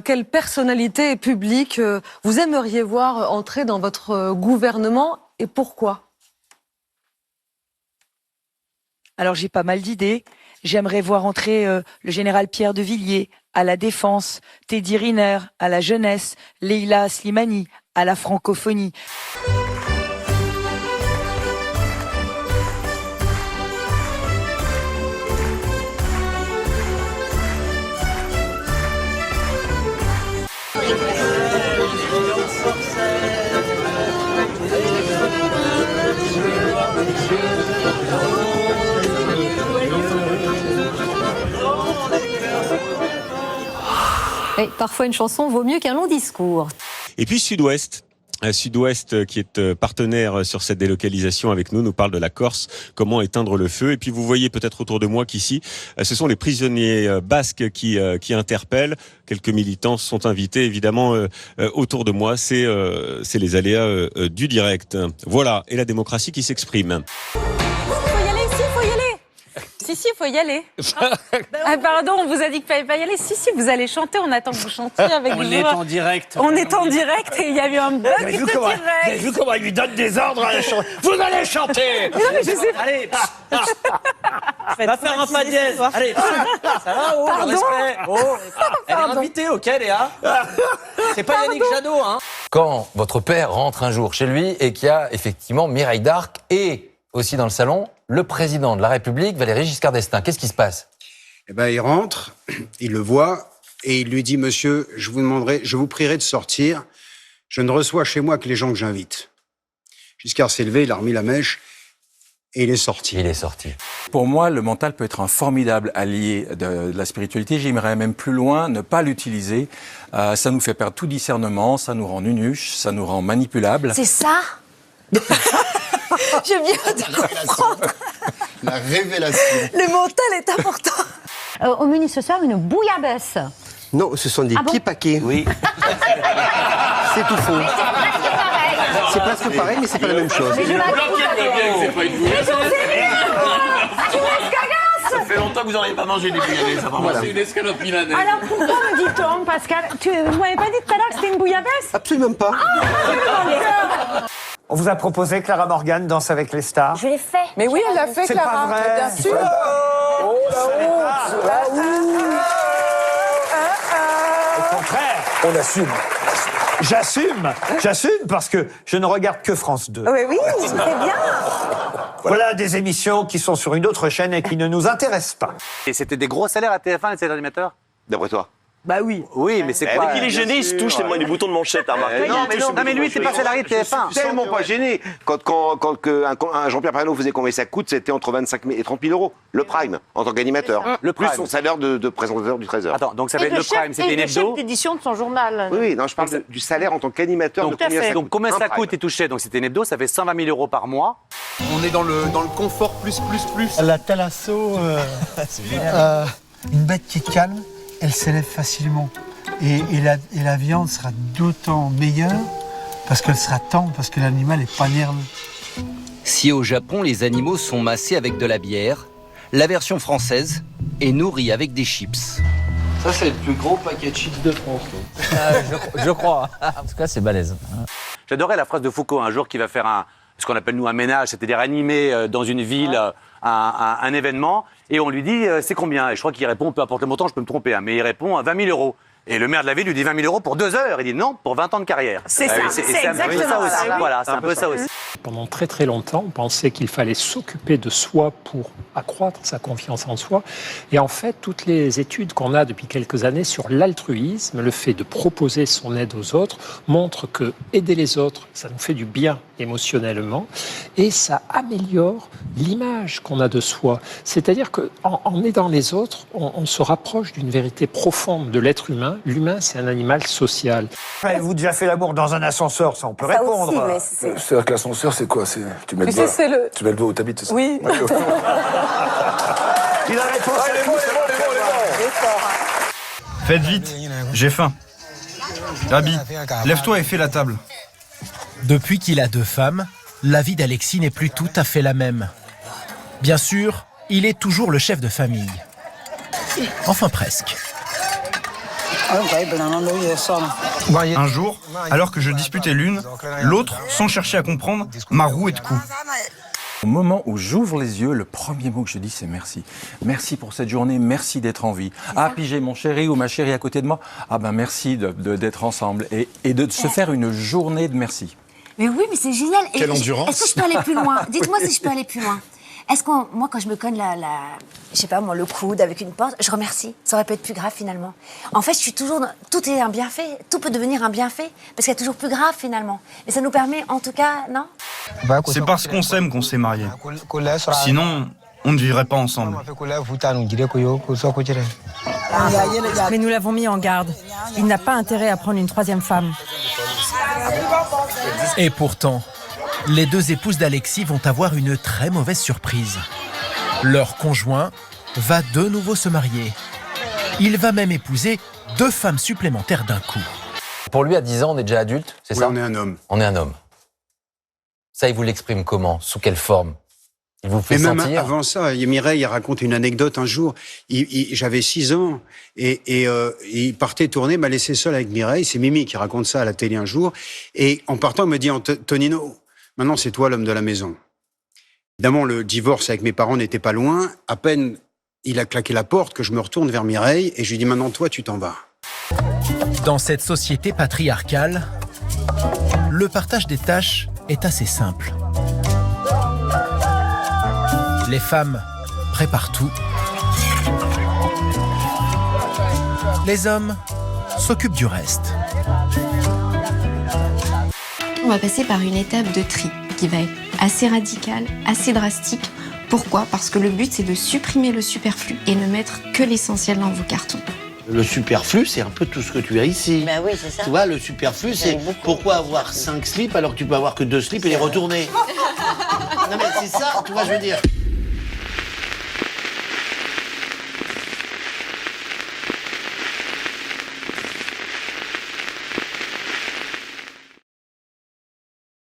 Quelle personnalité publique vous aimeriez voir entrer dans votre gouvernement et pourquoi? Alors j'ai pas mal d'idées. J'aimerais voir entrer le général Pierre de Villiers à la Défense, Teddy Riner à la Jeunesse, Leila Slimani à la Francophonie. Et parfois une chanson vaut mieux qu'un long discours. Et puis Sud-Ouest. Sud-Ouest, qui est partenaire sur cette délocalisation avec nous parle de la Corse, comment éteindre le feu. Et puis vous voyez peut-être autour de moi qu'ici, ce sont les prisonniers basques qui interpellent. Quelques militants sont invités évidemment autour de moi. C'est les aléas du direct. Voilà, et la démocratie qui s'exprime. Si, il faut y aller. Ah, pardon, on vous a dit qu'il fallait pas y aller. Si, vous allez chanter. On attend que vous chantiez avec vous. On est en direct. On est en direct et il y a eu un bug de direct. Vous avez vu comment il lui donne des ordres à la chanson. Vous allez chanter. Non, mais je sais. Allez, va faire un pas dièse. Allez, ça va, oh, le respect. Oh, elle est invitée, ok, Léa. C'est pas Yannick Jadot, hein. Quand votre père rentre un jour chez lui et qu'il y a effectivement Mireille d'Arc et aussi dans le salon, le président de la République, Valéry Giscard d'Estaing. Qu'est-ce qui se passe? Eh ben, il rentre, il le voit, et il lui dit, monsieur, je vous prierai de sortir. Je ne reçois chez moi que les gens que j'invite. Giscard s'est levé, il a remis la mèche, et il est sorti. Il est sorti. Pour moi, le mental peut être un formidable allié de la spiritualité. J'aimerais même plus loin, ne pas l'utiliser. Ça nous fait perdre tout discernement, ça nous rend nunuches, ça nous rend manipulables. C'est ça. Je viens de comprendre. La révélation. Le mental est important. Au menu ce soir, une bouillabaisse. Non, ce sont des petits paquets. Oui. C'est tout faux. C'est presque pareil, mais c'est pas la même chose. Ça fait longtemps que vous n'auriez pas mangé des bouillabaisse. Voilà. C'est une escalope milanaise. Alors pourquoi me dit-on, Pascal? Vous m'avez pas dit tout à l'heure que c'était une bouillabaisse? Absolument pas. On vous a proposé Clara Morgan, Danse avec les stars. Je l'ai fait. Mais oui, elle l'a fait, C'est Clara. pas vrai. Bien sûr. Oh, la honte. Au contraire, on assume. J'assume parce que je ne regarde que France 2. Oui, c'est bien. Voilà des émissions qui sont sur une autre chaîne et qui ne nous intéressent pas. Et c'était des gros salaires à TF1, les animateurs? D'après toi? Bah oui. Oui, mais c'est quoi? Il est gêné, il se touche tellement les boutons de manchette, t'as remarqué? Non, mais lui, il était pas salarié de TF1. Tellement pas gêné. Quand un Jean-Pierre Pernaut faisait combien ça coûte, c'était entre 25 000 et 30 000 euros. Le prime, en tant qu'animateur. Le plus prime. son salaire de présentateur du 13h. Attends, donc ça va être le prime, c'était une hebdo? d'édition de son journal. Oui, non, je parle du salaire en tant qu'animateur. Donc combien ça coûte et touché? Donc c'était une hebdo, ça fait 120 000 euros par mois. On est dans le confort plus. La thalasso, une bête qui est calme, elle s'élève facilement. Et la viande sera d'autant meilleure parce qu'elle sera tendre, parce que l'animal n'est pas nerveux. Si au Japon, les animaux sont massés avec de la bière, la version française est nourrie avec des chips. Ça, c'est le plus gros paquet de chips de France. Je crois. En tout cas, c'est balèze. J'adorais la phrase de Foucault un jour qui va faire ce qu'on appelle nous un ménage, c'est-à-dire animer dans une ville un événement, et on lui dit c'est combien? Et je crois qu'il répond, peu importe le montant, je peux me tromper, mais il répond à 20 000 euros. Et le maire de la ville lui dit 20 000 euros pour 2 heures. Il dit non, pour 20 ans de carrière. C'est ça, c'est exactement ça aussi. ça. Voilà, c'est un peu ça aussi. Pendant très très longtemps, on pensait qu'il fallait s'occuper de soi pour accroître sa confiance en soi. Et en fait, toutes les études qu'on a depuis quelques années sur l'altruisme, le fait de proposer son aide aux autres, montrent que aider les autres, ça nous fait du bien émotionnellement et ça améliore l'image qu'on a de soi. C'est-à-dire qu'en aidant les autres, on se rapproche d'une vérité profonde de l'être humain. L'humain, c'est un animal social. Avez-vous déjà fait l'amour dans un ascenseur? Ça, on peut répondre. C'est-à-dire que l'ascenseur, c'est quoi? Tu mets le doigt où t'habites, c'est ça? Oui. Il a répondu. Faites vite, j'ai faim. Rabi, lève-toi et fais la table. Depuis qu'il a 2 femmes, la vie d'Alexis n'est plus tout à fait la même. Bien sûr, il est toujours le chef de famille. Enfin presque. Un jour, alors que je disputais l'une, l'autre, sans chercher à comprendre, m'a roué de coups. Au moment où j'ouvre les yeux, le premier mot que je dis, c'est merci. Merci pour cette journée, merci d'être en vie. Ah, puis j'ai mon chéri ou ma chérie à côté de moi. Ah ben merci d'être ensemble et de se faire une journée de merci. Mais oui, mais c'est génial. Quelle endurance. Est-ce que je peux aller plus loin? Dites-moi si je peux aller plus loin. Est-ce que moi, quand je me cogne je sais pas moi, le coude avec une porte, je remercie. Ça aurait pu être plus grave finalement. En fait, je suis toujours tout est un bienfait. Tout peut devenir un bienfait parce qu'il y a toujours plus grave finalement. Mais ça nous permet, en tout cas, non? C'est parce qu'on s'aime qu'on s'est mariés. Sinon, on ne vivrait pas ensemble. Mais nous l'avons mis en garde. Il n'a pas intérêt à prendre une troisième femme. Et pourtant, les deux épouses d'Alexis vont avoir une très mauvaise surprise. Leur conjoint va de nouveau se marier. Il va même épouser 2 femmes supplémentaires d'un coup. Pour lui, à 10 ans, on est déjà adulte, c'est ça? On est un homme. On est un homme. Ça, il vous l'exprime comment? Sous quelle forme? Il vous fait Et même sentir? avant ça, Mireille raconte une anecdote un jour. J'avais 6 ans et il partait tourner, m'a laissé seul avec Mireille. C'est Mimi qui raconte ça à la télé un jour. Et en partant, il me dit « Tonino, maintenant c'est toi l'homme de la maison ». Évidemment, le divorce avec mes parents n'était pas loin. À peine il a claqué la porte que je me retourne vers Mireille et je lui dis « Maintenant, toi, tu t'en vas ». Dans cette société patriarcale, le partage des tâches est assez simple. Les femmes préparent tout. Les hommes s'occupent du reste. On va passer par une étape de tri qui va être assez radicale, assez drastique. Pourquoi? Parce que le but, c'est de supprimer le superflu et ne mettre que l'essentiel dans vos cartons. Le superflu, c'est un peu tout ce que tu as ici. Ben oui, c'est ça. Tu vois, le superflu, c'est pourquoi avoir 5 slips alors que tu peux avoir que 2 slips et les retourner. Non mais c'est ça, tu vois, je veux dire.